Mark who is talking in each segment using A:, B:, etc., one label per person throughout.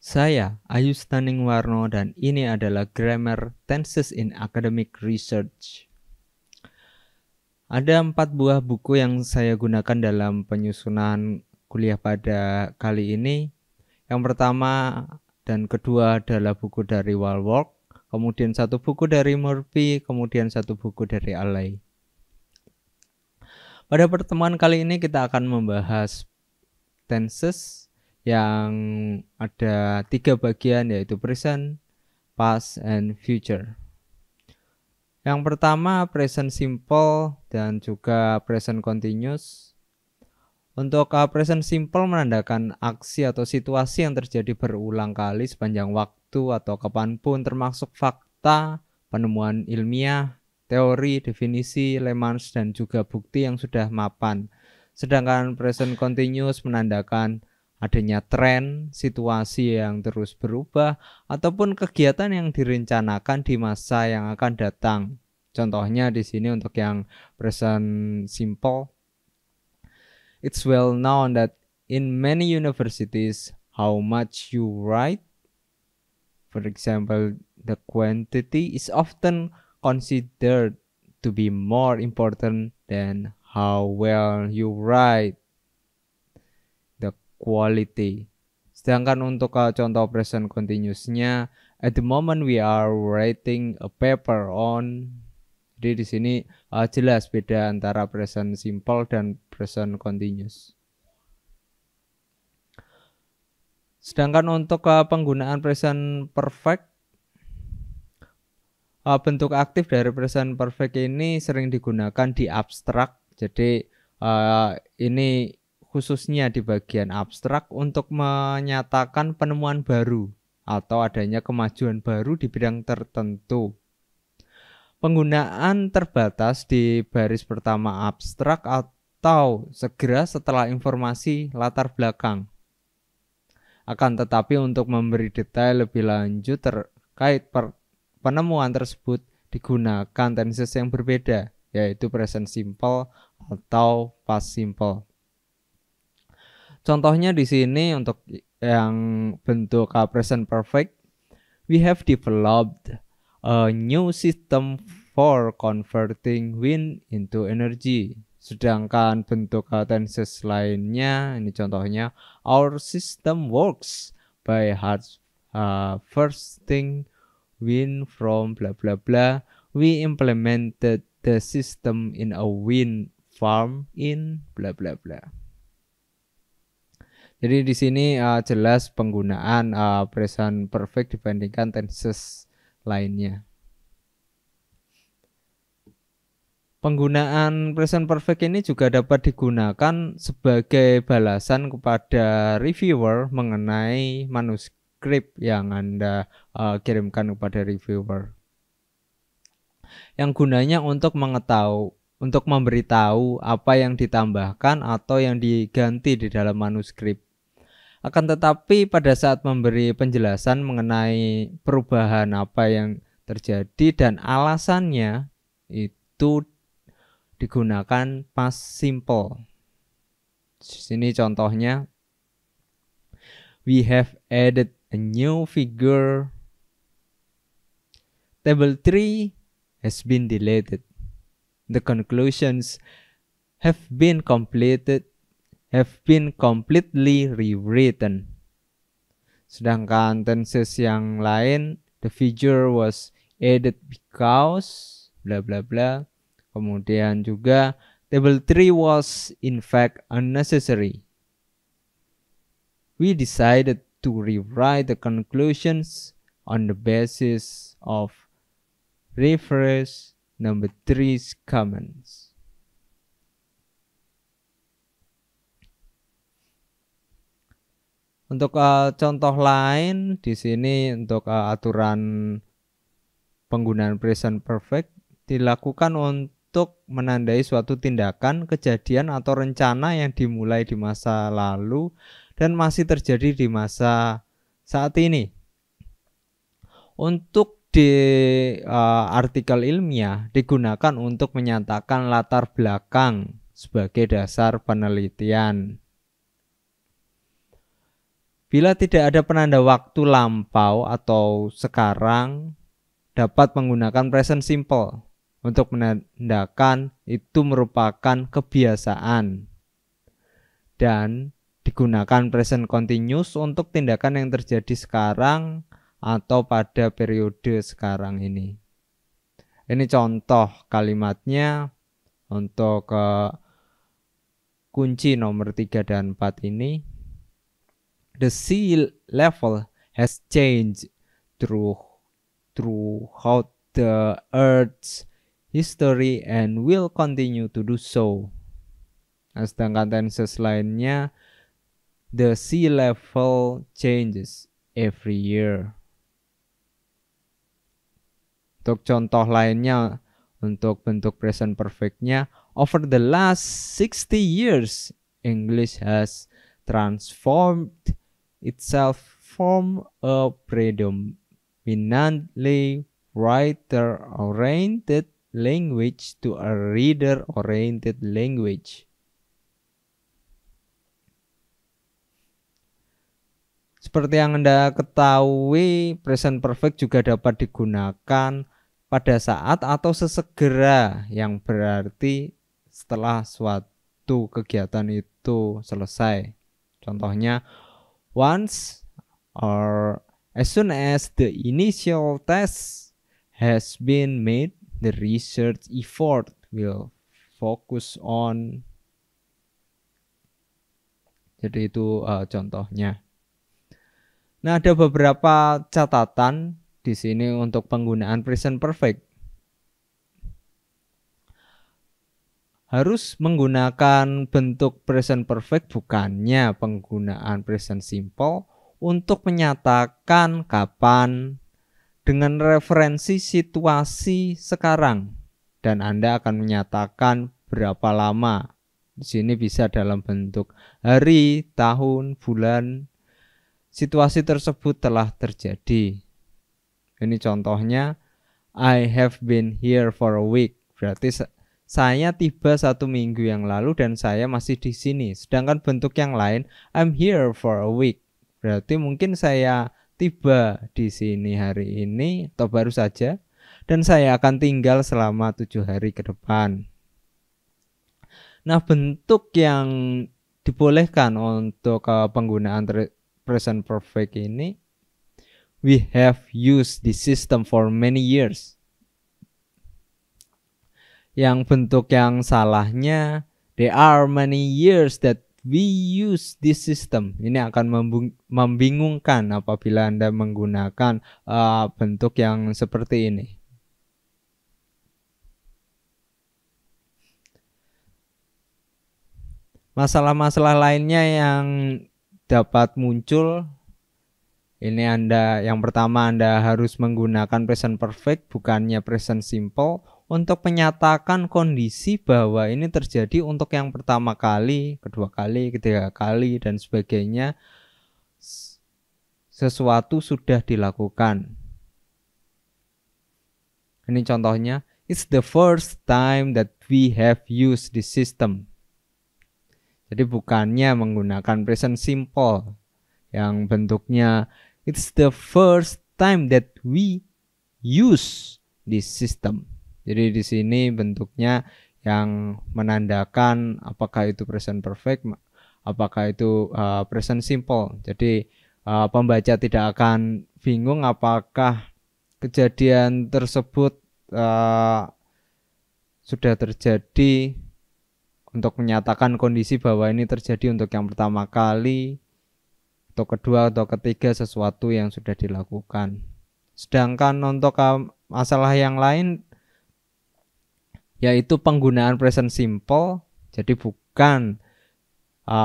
A: Saya Ayu Staningwarno dan ini adalah Grammar Tenses in Academic Research. Ada 4 buah buku yang saya gunakan dalam penyusunan kuliah pada kali ini. Yang pertama dan kedua adalah buku dari Walworth, kemudian 1 buku dari Murphy, kemudian 1 buku dari Alley. Pada pertemuan kali ini kita akan membahas tenses yang ada 3 bagian, yaitu present, past, and future. Yang pertama present simple dan juga present continuous. Untuk present simple menandakan aksi atau situasi yang terjadi berulang kali sepanjang waktu atau kapanpun, termasuk fakta, penemuan ilmiah, teori, definisi, lemans, dan juga bukti yang sudah mapan. Sedangkan present continuous menandakan adanya tren, situasi yang terus berubah, ataupun kegiatan yang direncanakan di masa yang akan datang. Contohnya di sini untuk yang present simple, it's well known that in many universities, how much you write, for example, the quantity is often considered to be more important than how well you write, the quality. Sedangkan untuk contoh present continuous-nya, at the moment we are writing a paper on. Jadi di sini jelas beda antara present simple dan present continuous. Sedangkan untuk penggunaan present perfect, bentuk aktif dari present perfect ini sering digunakan di abstrak. Jadi ini khususnya di bagian abstrak untuk menyatakan penemuan baru atau adanya kemajuan baru di bidang tertentu. Penggunaan terbatas di baris pertama abstrak atau segera setelah informasi latar belakang. Akan tetapi untuk memberi detail lebih lanjut terkait penemuan tersebut digunakan tenses yang berbeda, yaitu present simple atau past simple. Contohnya di sini untuk yang bentuk present perfect, we have developed a new system for converting wind into energy. Sedangkan bentuk tenses lainnya, ini contohnya, our system works by harvesting wind from bla bla bla. We implemented the system in a wind farm in bla bla bla. Jadi di sini jelas penggunaan present perfect dibandingkan tenses lainnya. Penggunaan present perfect ini juga dapat digunakan sebagai balasan kepada reviewer mengenai manuskrip yang Anda kirimkan kepada reviewer. Yang gunanya untuk memberitahu apa yang ditambahkan atau yang diganti di dalam manuskrip. Akan tetapi pada saat memberi penjelasan mengenai perubahan apa yang terjadi dan alasannya, itu digunakan past simple. Di sini contohnya, we have added a new figure. Table 3 has been deleted. The conclusions have been completely rewritten. Sedangkan tenses yang lain, the figure was added because bla bla bla. Kemudian juga table 3 was in fact unnecessary. We decided to rewrite the conclusions on the basis of reference number 3's comments. Untuk contoh lain di sini untuk aturan penggunaan present perfect dilakukan untuk menandai suatu tindakan, kejadian atau rencana yang dimulai di masa lalu dan masih terjadi di masa saat ini. Untuk di artikel ilmiah digunakan untuk menyatakan latar belakang sebagai dasar penelitian. Bila tidak ada penanda waktu lampau atau sekarang, dapat menggunakan present simple untuk menandakan itu merupakan kebiasaan, dan digunakan present continuous untuk tindakan yang terjadi sekarang atau pada periode sekarang ini. Ini contoh kalimatnya untuk kunci nomor 3 dan 4 ini. The sea level has changed throughout the Earth's history and will continue to do so. Nah, sedangkan tenses lainnya, the sea level changes every year. Untuk contoh lainnya, untuk bentuk present perfectnya, over the last 60 years, English has transformed itself from a predominantly writer-oriented language to a reader-oriented language. Seperti yang Anda ketahui, present perfect juga dapat digunakan pada saat atau sesegera, yang berarti setelah suatu kegiatan itu selesai. Contohnya, once or as soon as the initial test has been made, the research effort will focus on. Jadi itu contohnya. Nah, ada beberapa catatan di sini untuk penggunaan present perfect. Harus menggunakan bentuk present perfect, bukannya penggunaan present simple untuk menyatakan kapan dengan referensi situasi sekarang, dan Anda akan menyatakan berapa lama. Di sini bisa dalam bentuk hari, tahun, bulan. Situasi tersebut telah terjadi. Ini contohnya, I have been here for a week. Berarti saya tiba 1 minggu yang lalu dan saya masih di sini. Sedangkan bentuk yang lain, I'm here for a week. Berarti mungkin saya tiba di sini hari ini atau baru saja, dan saya akan tinggal selama 7 hari ke depan. Nah, bentuk yang dibolehkan untuk penggunaan present perfect ini, we have used this system for many years. Yang bentuk yang salahnya, there are many years that we use this system. Ini akan membingungkan apabila Anda menggunakan bentuk yang seperti ini. Masalah-masalah lainnya yang dapat muncul, ini yang pertama, Anda harus menggunakan present perfect, bukannya present simple, untuk menyatakan kondisi bahwa ini terjadi untuk yang pertama kali, kedua kali, ketiga kali, dan sebagainya. Sesuatu sudah dilakukan. Ini contohnya, it's the first time that we have used this system. Jadi bukannya menggunakan present simple yang bentuknya it's the first time that we use this system. Jadi di sini bentuknya yang menandakan apakah itu present perfect, apakah itu present simple. Jadi pembaca tidak akan bingung apakah kejadian tersebut sudah terjadi untuk menyatakan kondisi bahwa ini terjadi untuk yang pertama kali, atau kedua atau ketiga, sesuatu yang sudah dilakukan. Sedangkan untuk masalah yang lain, yaitu penggunaan present simple, jadi bukan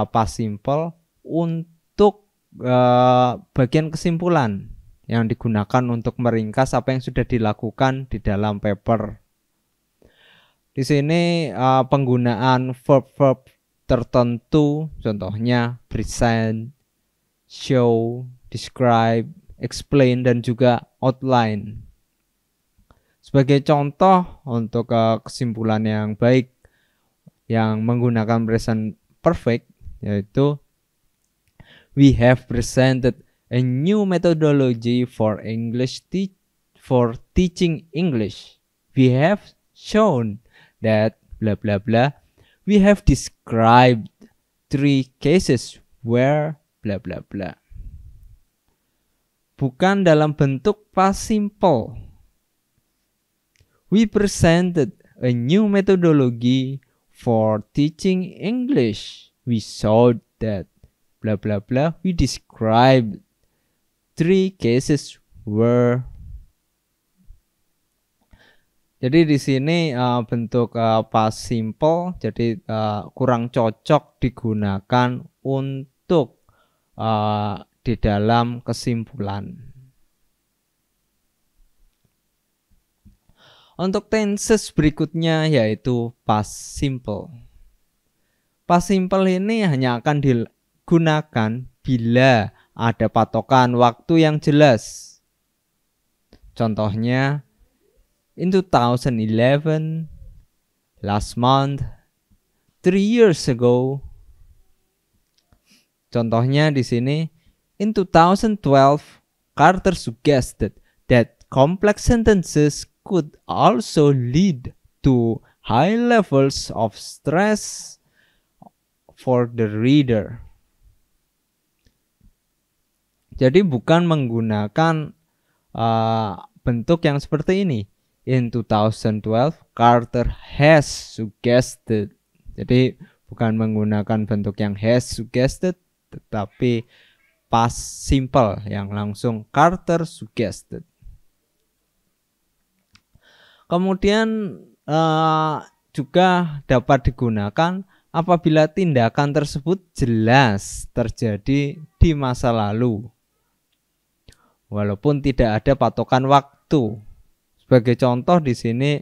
A: past simple, untuk bagian kesimpulan yang digunakan untuk meringkas apa yang sudah dilakukan di dalam paper. Di sini penggunaan verb-verb tertentu, contohnya present, show, describe, explain, dan juga outline. Sebagai contoh untuk kesimpulan yang baik yang menggunakan present perfect, yaitu we have presented a new methodology for for teaching English. We have shown that blah blah blah. We have described 3 cases where blah blah blah. Bukan dalam bentuk past simple. We presented a new methodology for teaching English. We showed that blah blah blah. We described 3 cases where. Jadi di sini bentuk past simple, jadi kurang cocok digunakan untuk di dalam kesimpulan. Untuk tenses berikutnya yaitu past simple. Past simple ini hanya akan digunakan bila ada patokan waktu yang jelas. Contohnya, in 2011, last month, 3 years ago. Contohnya di sini, in 2012, Carter suggested that complex sentences could also lead to high levels of stress for the reader. Jadi bukan menggunakan bentuk yang seperti ini. In 2012, Carter has suggested. Jadi bukan menggunakan bentuk yang has suggested, tetapi past simple yang langsung Carter suggested. Kemudian juga dapat digunakan apabila tindakan tersebut jelas terjadi di masa lalu, walaupun tidak ada patokan waktu. Sebagai contoh di sini,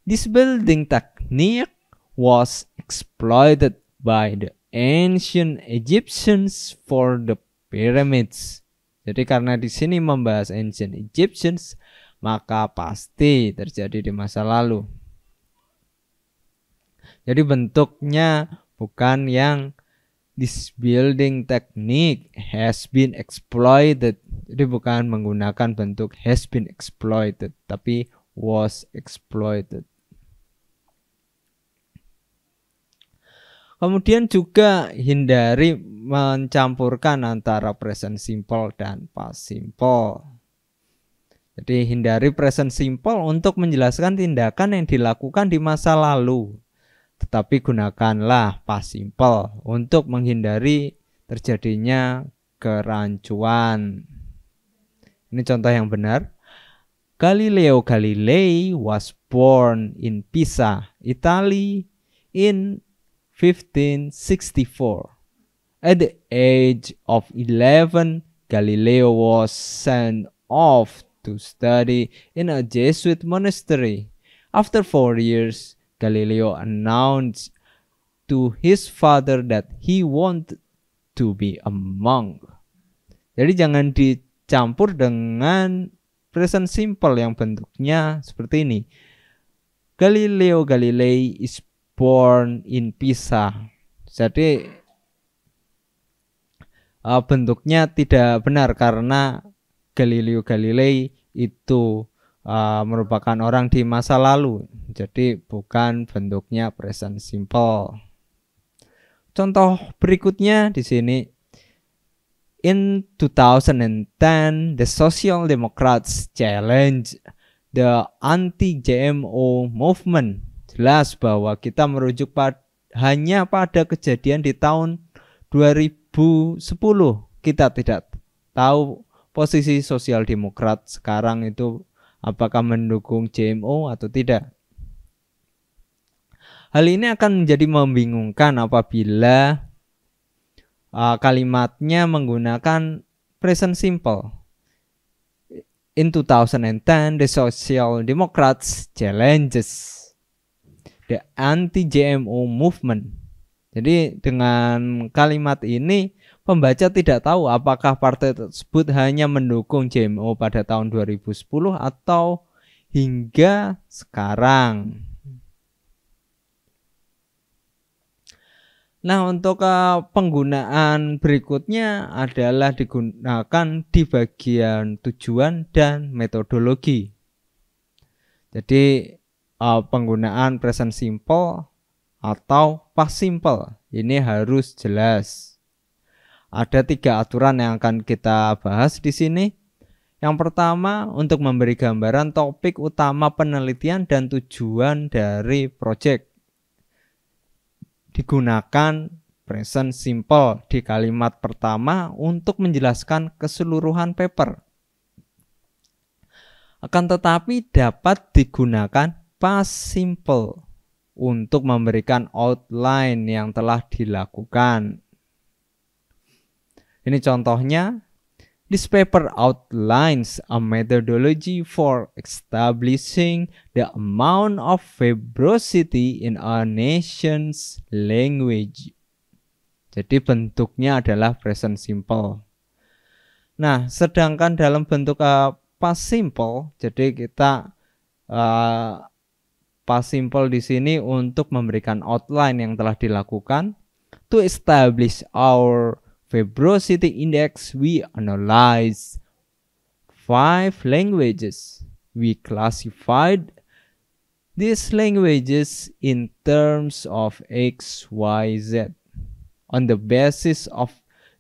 A: this building technique was exploited by the ancient Egyptians for the pyramids. Jadi karena di sini membahas ancient Egyptians, maka pasti terjadi di masa lalu. Jadi bentuknya bukan yang this building technique has been exploited. Jadi bukan menggunakan bentuk has been exploited, tapi was exploited. Kemudian juga hindari mencampurkan antara present simple dan past simple. Jadi hindari present simple untuk menjelaskan tindakan yang dilakukan di masa lalu. Tetapi gunakanlah past simple untuk menghindari terjadinya kerancuan. Ini contoh yang benar. Galileo Galilei was born in Pisa, Italy in 1564. At the age of 11, Galileo was sent off to study in a Jesuit monastery. After 4 years, Galileo announced to his father that he wanted to be a monk. Jadi jangan dicampur dengan present simple yang bentuknya seperti ini. Galileo Galilei is born in Pisa. Jadi bentuknya tidak benar karena Galileo Galilei itu merupakan orang di masa lalu. Jadi bukan bentuknya present simple. Contoh berikutnya di sini. In 2010, the Social Democrats challenged the anti-GMO movement. Jelas bahwa kita merujuk hanya pada kejadian di tahun 2010. Kita tidak tahu posisi Sosial Demokrat sekarang itu apakah mendukung GMO atau tidak. Hal ini akan menjadi membingungkan apabila kalimatnya menggunakan present simple. In 2010, the Social Democrats challenges the anti-GMO movement. Jadi dengan kalimat ini pembaca tidak tahu apakah partai tersebut hanya mendukung GMO pada tahun 2010 atau hingga sekarang. Nah, untuk penggunaan berikutnya adalah digunakan di bagian tujuan dan metodologi. Jadi penggunaan present simple atau past simple ini harus jelas. Ada 3 aturan yang akan kita bahas di sini. Yang pertama, untuk memberi gambaran topik utama penelitian dan tujuan dari proyek, digunakan present simple di kalimat pertama untuk menjelaskan keseluruhan paper. Akan tetapi dapat digunakan past simple untuk memberikan outline yang telah dilakukan. Ini contohnya. This paper outlines a methodology for establishing the amount of fibrosity in a nation's language. Jadi bentuknya adalah present simple. Nah, sedangkan dalam bentuk past simple, jadi kita past simple di sini untuk memberikan outline yang telah dilakukan. To establish our fibrosity index, we analyze 5 languages. We classified these languages in terms of X, Y, Z. On the basis of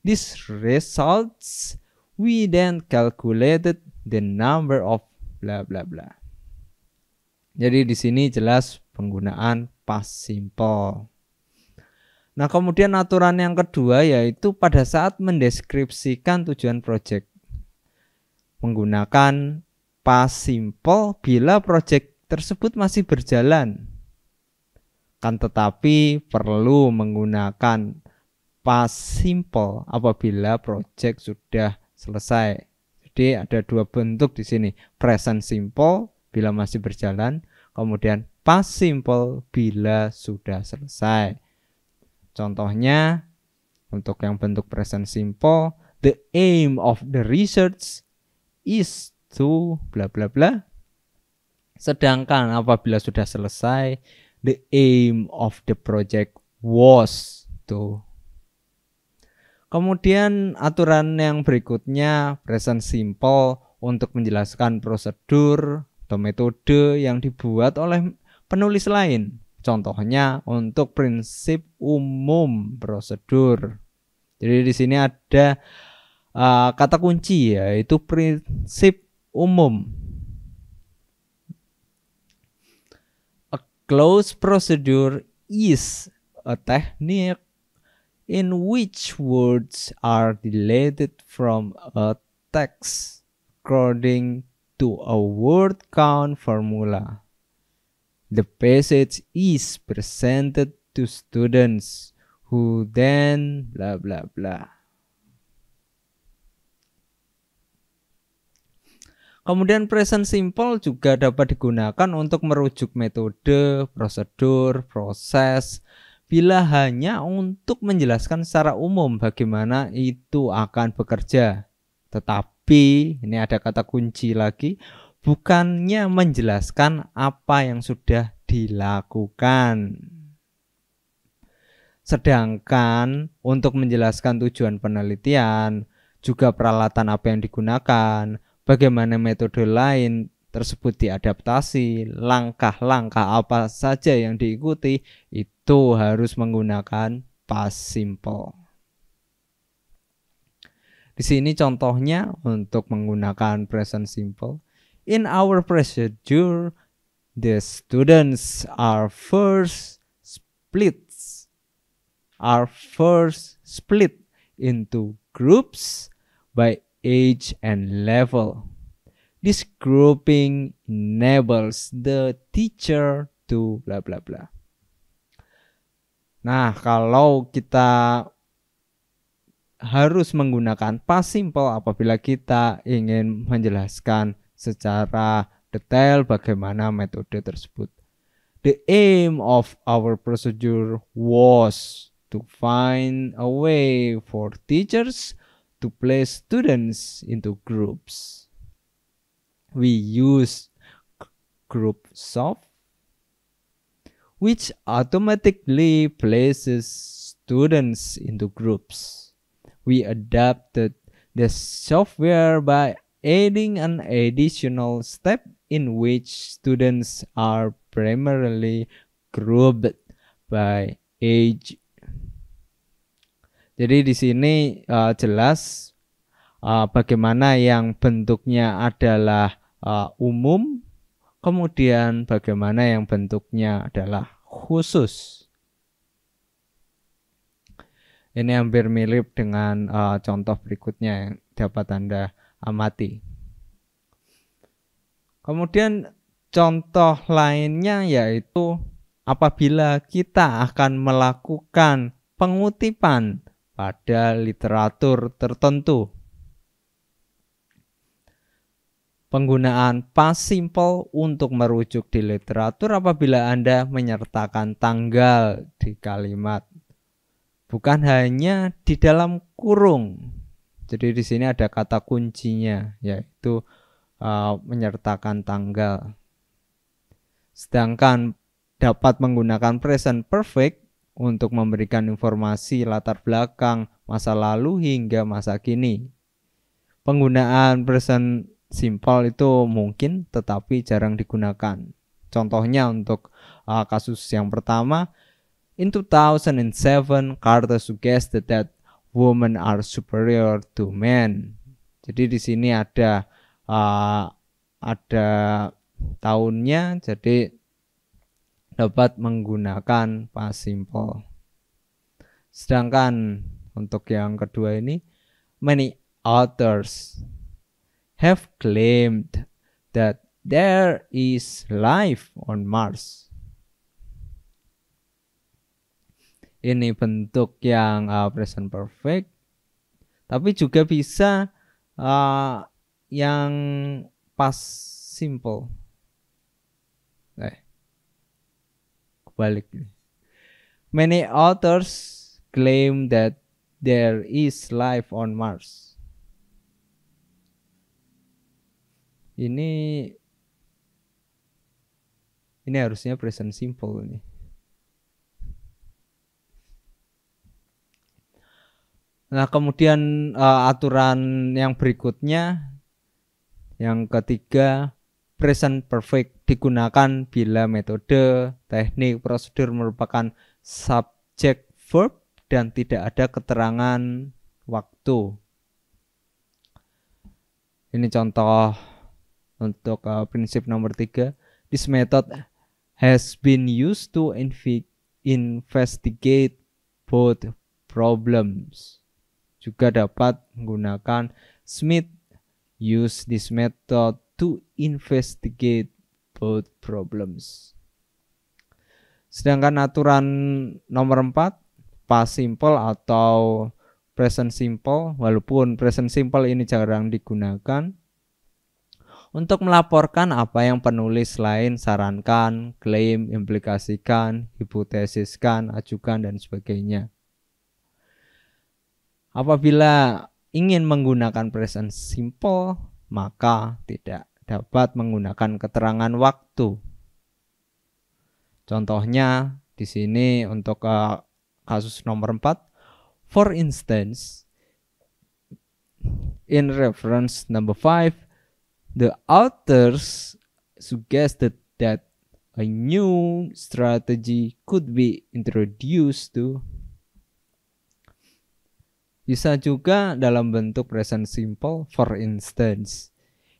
A: these results, we then calculated the number of bla bla bla. Jadi di sini jelas penggunaan past simple. Nah, kemudian aturan yang kedua yaitu pada saat mendeskripsikan tujuan proyek, menggunakan past simple bila proyek tersebut masih berjalan. Kan tetapi perlu menggunakan past simple apabila proyek sudah selesai. Jadi ada 2 bentuk di sini, present simple bila masih berjalan, kemudian past simple bila sudah selesai. Contohnya, untuk yang bentuk present simple, the aim of the research is to bla bla bla. Sedangkan apabila sudah selesai, the aim of the project was to. Kemudian aturan yang berikutnya, present simple untuk menjelaskan prosedur atau metode yang dibuat oleh penulis lain. Contohnya untuk prinsip umum prosedur. Jadi di sini ada kata kunci yaitu prinsip umum. A closed procedure is a technique in which words are deleted from a text according to a word count formula. The passage is presented to students who then bla bla bla. Kemudian present simple juga dapat digunakan untuk merujuk metode, prosedur, proses bila hanya untuk menjelaskan secara umum bagaimana itu akan bekerja. Tetapi ini ada kata kunci lagi, bukannya menjelaskan apa yang sudah dilakukan. Sedangkan untuk menjelaskan tujuan penelitian, juga peralatan apa yang digunakan, bagaimana metode lain tersebut diadaptasi, langkah-langkah apa saja yang diikuti, itu harus menggunakan past simple. Di sini contohnya untuk menggunakan present simple. In our procedure, the students are first split into groups by age and level. This grouping enables the teacher to bla bla bla. Nah, kalau kita harus menggunakan past simple apabila kita ingin menjelaskan secara detail bagaimana metode tersebut. The aim of our procedure was to find a way for teachers to place students into groups. We use GroupSoft, which automatically places students into groups. We adapted the software by adding an additional step in which students are primarily grouped by age. Jadi di sini jelas bagaimana yang bentuknya adalah umum, kemudian bagaimana yang bentuknya adalah khusus. Ini hampir mirip dengan contoh berikutnya yang dapat Anda amati. Kemudian contoh lainnya yaitu apabila kita akan melakukan pengutipan pada literatur tertentu. Penggunaan past simple untuk merujuk di literatur apabila Anda menyertakan tanggal di kalimat. Bukan hanya di dalam kurung. Jadi di sini ada kata kuncinya yaitu menyertakan tanggal. Sedangkan dapat menggunakan present perfect untuk memberikan informasi latar belakang masa lalu hingga masa kini. Penggunaan present simple itu mungkin tetapi jarang digunakan. Contohnya untuk kasus yang pertama, in 2007, Carter suggested that women are superior to men. Jadi di sini ada tahunnya, jadi dapat menggunakan past simple. Sedangkan untuk yang kedua ini, many authors have claimed that there is life on Mars. Ini bentuk yang present perfect, tapi juga bisa yang past simple. Kebalik. Many authors claim that there is life on Mars. Ini harusnya present simple ini. Nah, kemudian aturan yang berikutnya, yang ketiga, present perfect digunakan bila metode, teknik, prosedur merupakan subject verb dan tidak ada keterangan waktu. Ini contoh untuk prinsip nomor 3. This method has been used to investigate both problems. Juga dapat menggunakan Smith use this method to investigate both problems. Sedangkan aturan nomor 4, past simple atau present simple, walaupun present simple ini jarang digunakan, untuk melaporkan apa yang penulis lain sarankan, klaim, implikasikan, hipotesiskan, ajukan, dan sebagainya. Apabila ingin menggunakan present simple, maka tidak dapat menggunakan keterangan waktu. Contohnya di sini untuk kasus nomor 4. For instance, in reference number 5, the authors suggested that a new strategy could be introduced to. Bisa juga dalam bentuk present simple. For instance,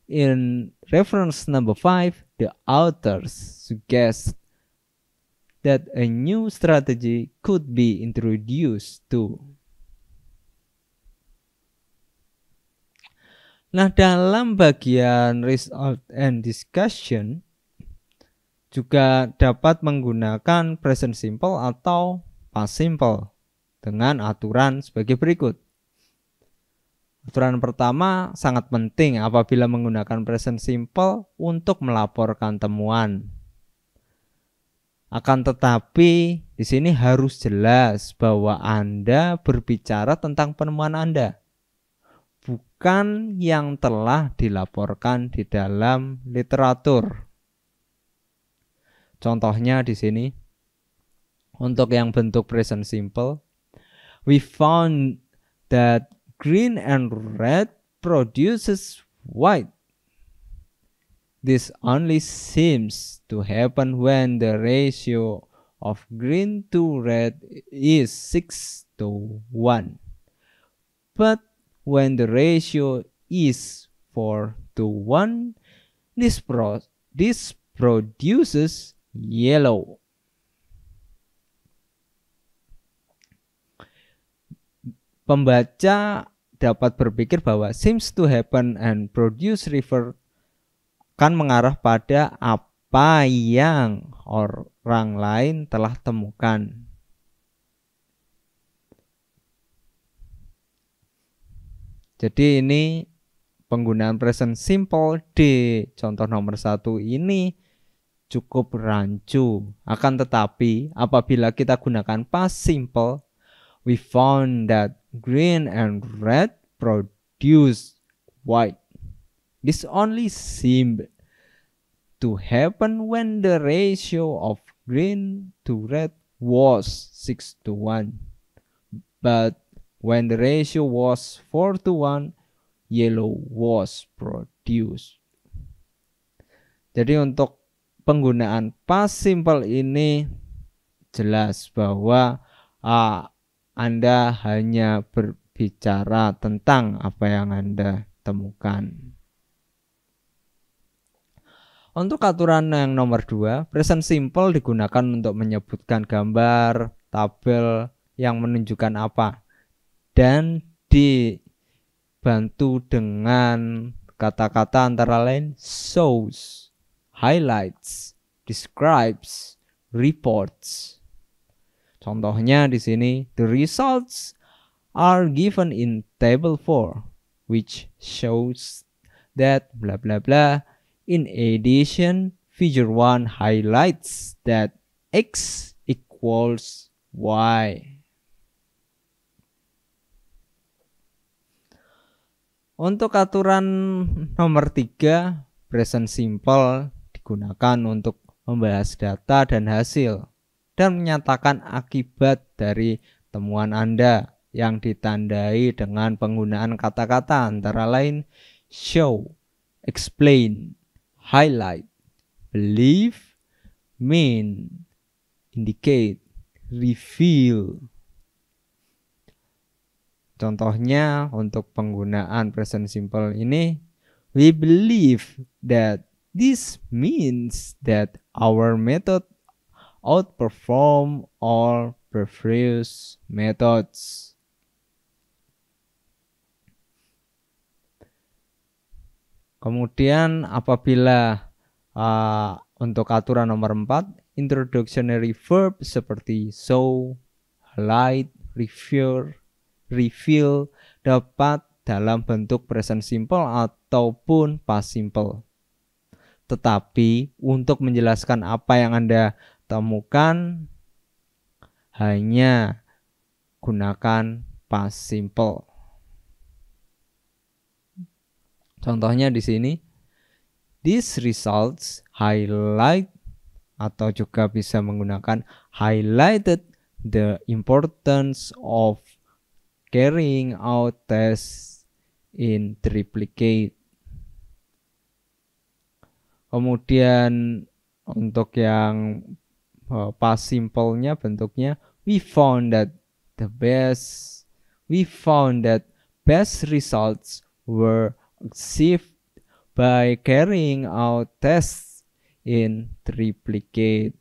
A: in reference number 5, the authors suggest that a new strategy could be introduced to. Nah, dalam bagian result and discussion juga dapat menggunakan present simple atau past simple dengan aturan sebagai berikut. Aturan pertama sangat penting apabila menggunakan present simple untuk melaporkan temuan. Akan tetapi di sini harus jelas bahwa Anda berbicara tentang penemuan Anda, bukan yang telah dilaporkan di dalam literatur. Contohnya di sini untuk yang bentuk present simple, We found that green and red produces white. This only seems to happen when the ratio of green to red is 6:1. But when the ratio is 4:1, this produces yellow. Pembaca dapat berpikir bahwa seems to happen and produce refer kan mengarah pada apa yang orang lain telah temukan. Jadi ini penggunaan present simple di contoh nomor 1 ini cukup rancu. Akan tetapi apabila kita gunakan past simple, we found that green and red produce white. This only seemed to happen when the ratio of green to red was 6:1. But when the ratio was 4:1, yellow was produced. Jadi untuk penggunaan past simple ini jelas bahwa Anda hanya berbicara tentang apa yang Anda temukan. Untuk aturan yang nomor 2, present simple digunakan untuk menyebutkan gambar, tabel yang menunjukkan apa, dan dibantu dengan kata-kata antara lain shows, highlights, describes, reports. Contohnya di sini, the results are given in table 4, which shows that blah blah blah. In addition, figure 1 highlights that X equals Y. Untuk aturan nomor 3, present simple digunakan untuk membahas data dan hasil dan menyatakan akibat dari temuan Anda yang ditandai dengan penggunaan kata-kata antara lain show, explain, highlight, believe, mean, indicate, reveal. Contohnya untuk penggunaan present simple ini, we believe that this means that our method outperform all previous methods. Kemudian apabila untuk aturan nomor 4, introductionary verb seperti show, highlight, reveal dapat dalam bentuk present simple ataupun past simple. Tetapi untuk menjelaskan apa yang Anda temukan hanya gunakan past simple. Contohnya di sini, these results highlight atau juga bisa menggunakan highlighted the importance of carrying out tests in triplicate. Kemudian untuk yang past simple-nya bentuknya, we found that best results were achieved by carrying out tests in triplicate.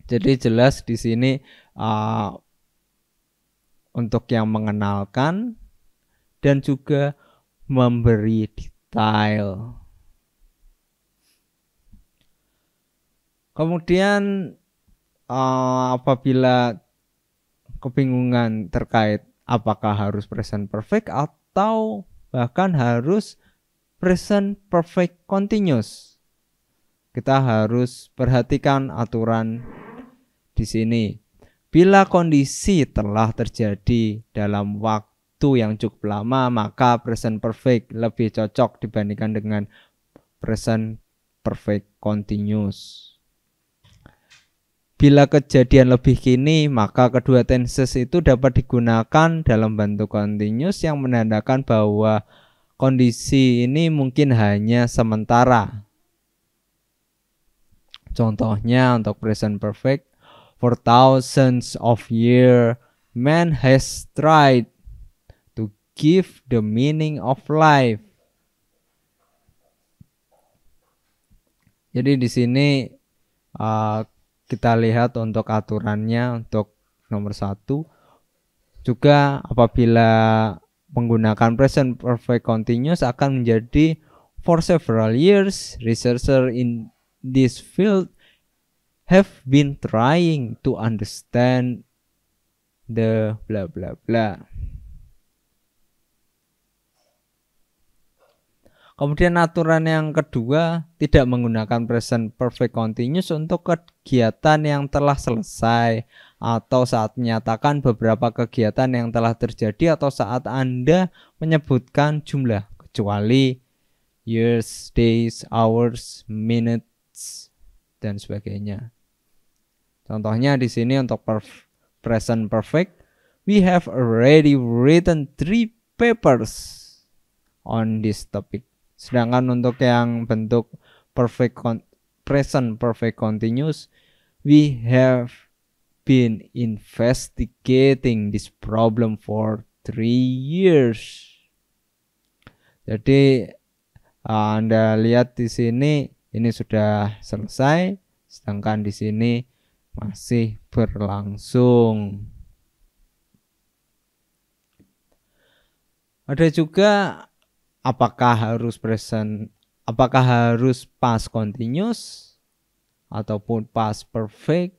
A: Jadi jelas di sini untuk yang mengenalkan dan juga memberi detail. Kemudian apabila kebingungan terkait apakah harus present perfect atau bahkan harus present perfect continuous, kita harus perhatikan aturan di sini. Bila kondisi telah terjadi dalam waktu yang cukup lama, maka present perfect lebih cocok dibandingkan dengan present perfect continuous. Bila kejadian lebih kini, maka kedua tenses itu dapat digunakan dalam bentuk continuous yang menandakan bahwa kondisi ini mungkin hanya sementara. Contohnya untuk present perfect, for thousands of years man has tried to give the meaning of life. Jadi di sini kita lihat untuk aturannya untuk nomor 1 juga apabila menggunakan present perfect continuous akan menjadi for several years researchers in this field have been trying to understand the bla bla bla. Kemudian aturan yang kedua, tidak menggunakan present perfect continuous untuk kegiatan yang telah selesai atau saat menyatakan beberapa kegiatan yang telah terjadi atau saat Anda menyebutkan jumlah, kecuali years, days, hours, minutes, dan sebagainya. Contohnya di sini untuk present perfect, we have already written 3 papers on this topic. Sedangkan untuk yang bentuk present perfect continuous, we have been investigating this problem for 3 years. Jadi Anda lihat di sini ini sudah selesai, sedangkan di sini masih berlangsung. Ada juga apakah harus past continuous ataupun past perfect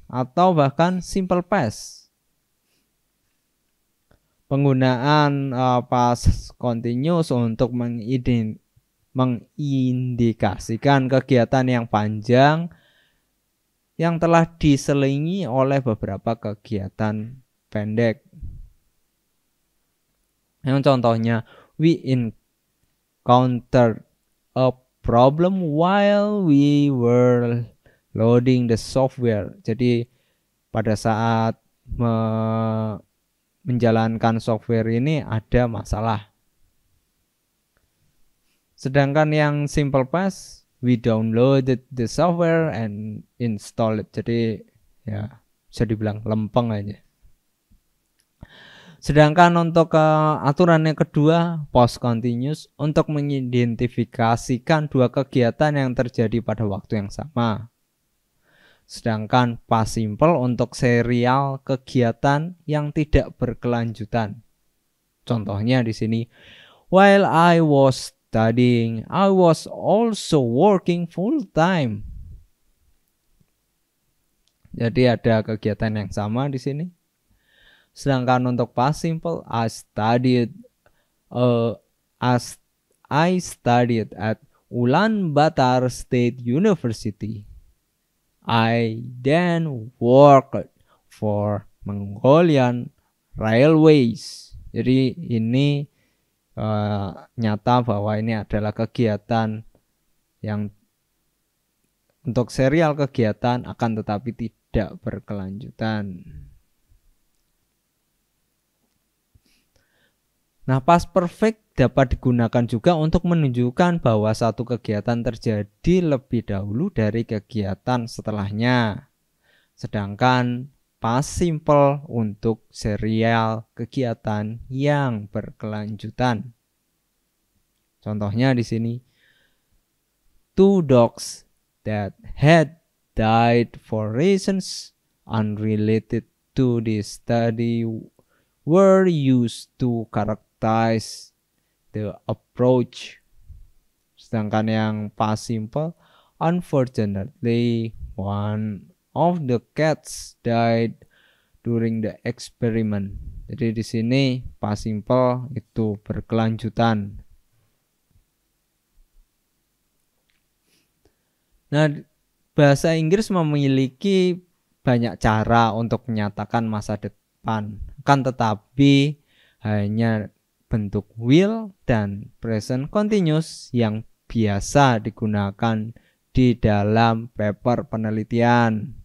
A: atau bahkan simple past. Penggunaan past continuous untuk mengindikasikan kegiatan yang panjang yang telah diselingi oleh beberapa kegiatan pendek. Yang contohnya, we encountered a problem while we were loading the software. Jadi pada saat menjalankan software ini ada masalah. Sedangkan yang simple past, we downloaded the software and install it. Jadi ya bisa dibilang lempeng aja. Sedangkan untuk aturan yang kedua, post continuous, untuk mengidentifikasikan dua kegiatan yang terjadi pada waktu yang sama. Sedangkan past simple untuk serial kegiatan yang tidak berkelanjutan. Contohnya di sini, while I was studying, I was also working full time. Jadi ada kegiatan yang sama di sini. Sedangkan untuk past simple, I studied at Ulaanbaatar State University. I then worked for Mongolian Railways. Jadi ini nyata bahwa ini adalah kegiatan yang untuk serial kegiatan akan tetapi tidak berkelanjutan. Nah, past perfect dapat digunakan juga untuk menunjukkan bahwa satu kegiatan terjadi lebih dahulu dari kegiatan setelahnya. Sedangkan past simple untuk serial kegiatan yang berkelanjutan. Contohnya di sini, 2 dogs that had died for reasons unrelated to this study were used to characterize the approach. Sedangkan yang past simple, unfortunately one of the cats died during the experiment. Jadi di sini past simple itu berkelanjutan. Nah, bahasa Inggris memiliki banyak cara untuk menyatakan masa depan. Kan tetapi hanya bentuk will dan present continuous yang biasa digunakan di dalam paper penelitian.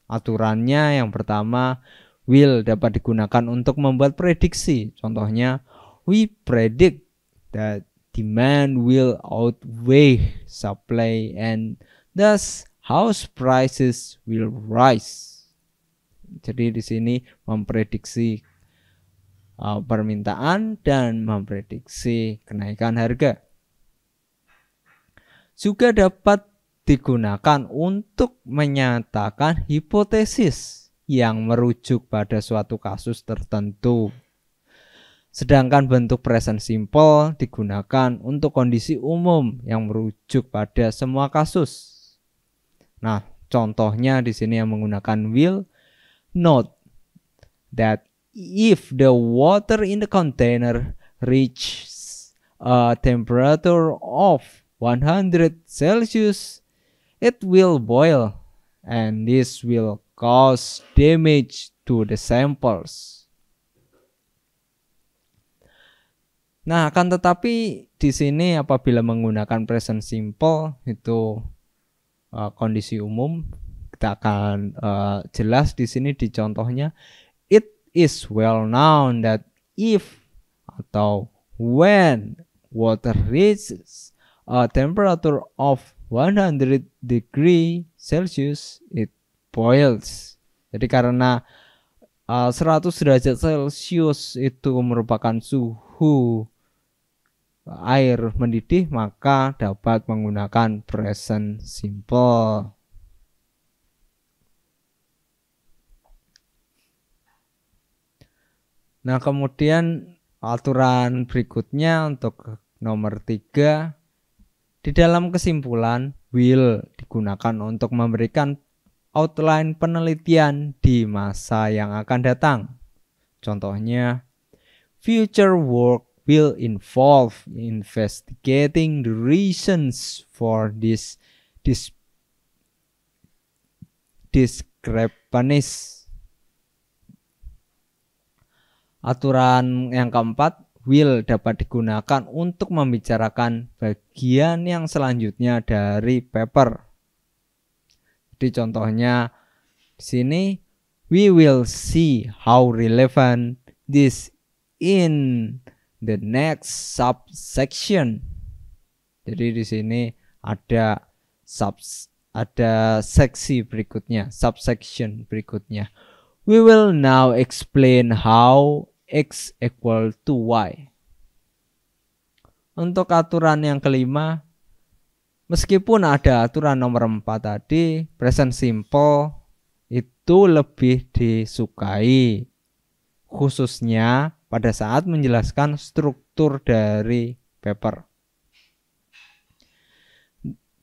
A: Aturannya yang pertama, will dapat digunakan untuk membuat prediksi. Contohnya, we predict that demand will outweigh supply and thus house prices will rise. Jadi di sini memprediksi permintaan dan memprediksi kenaikan harga. Juga dapat digunakan untuk menyatakan hipotesis yang merujuk pada suatu kasus tertentu. Sedangkan bentuk present simple digunakan untuk kondisi umum yang merujuk pada semua kasus. Nah, contohnya di sini yang menggunakan will, note that if the water in the container reaches a temperature of 100 Celsius, it will boil, and this will cause damage to the samples. Nah, akan tetapi di sini apabila menggunakan present simple itu kondisi umum, kita akan jelas di sini di contohnya. It is well known that if atau when water reaches a temperature of 100 degree Celsius, it boils. Jadi karena 100 derajat Celcius itu merupakan suhu air mendidih, maka dapat menggunakan present simple. Nah, kemudian aturan berikutnya untuk nomor 3, di dalam kesimpulan will digunakan untuk memberikan outline penelitian di masa yang akan datang. Contohnya, future work will involve investigating the reasons for this discrepancies. Aturan yang keempat, will dapat digunakan untuk membicarakan bagian yang selanjutnya dari paper. Jadi contohnya di sini, we will see how relevant this in the next subsection. Jadi di sini ada seksi berikutnya, subsection berikutnya. We will now explain how X equal to Y. Untuk aturan yang kelima, meskipun ada aturan nomor 4 tadi, present simple itu lebih disukai, khususnya pada saat menjelaskan struktur dari paper.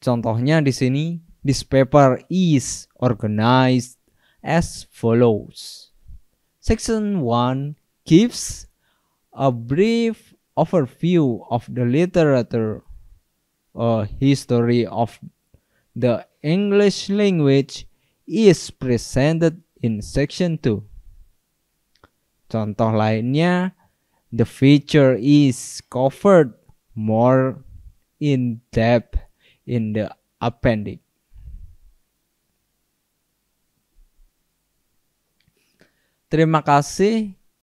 A: Contohnya di sini, this paper is organized as follows. Section 1 gives a brief overview of the literature, a history of the English language is presented in section 2. Contoh lainnya, the feature is covered more in depth in the appendix. Terima kasih.